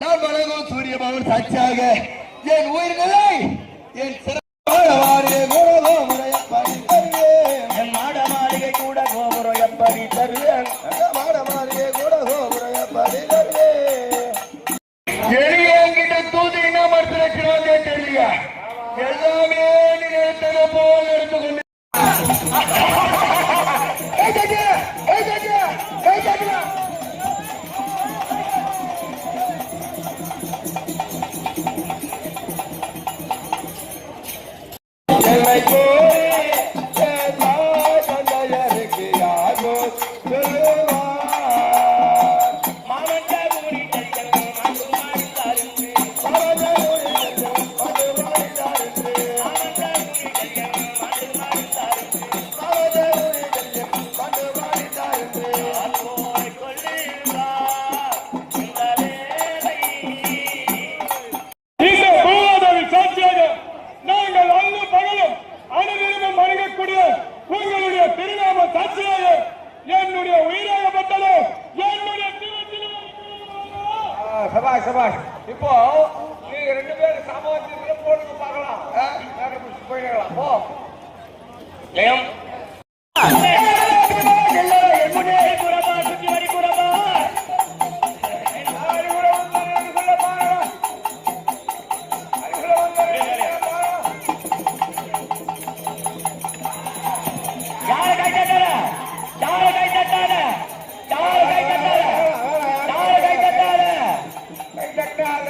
நான் வணங்கும் சூரிய பகவான் சாட்சியாக என் உயிர்களை என் சிறப்பாக என் மாட மாளிகை கூட கோபுரம் எப்படி தருவேன் மாட மாளிகை கூட கோபுரம் எப்படி தருவேன் எளிய என்கிட்ட தூது என்ன மறுத்திருக்கிறாங்க தெரியல எல்லாமே நினைத்தது போல் எடுத்துக்கொண்டு உங்களுடைய திருநாம சாட்சியாக என்னுடைய உயிராகப்பட்டது என்னுடைய சபாஷ் சபாஷ். இப்போ நீங்க ரெண்டு பேரும் சாமர்த்தியத்துல போடுங்க பார்க்கலாம். போயிடலாம் போ. ஜெயம் கை தட்டாத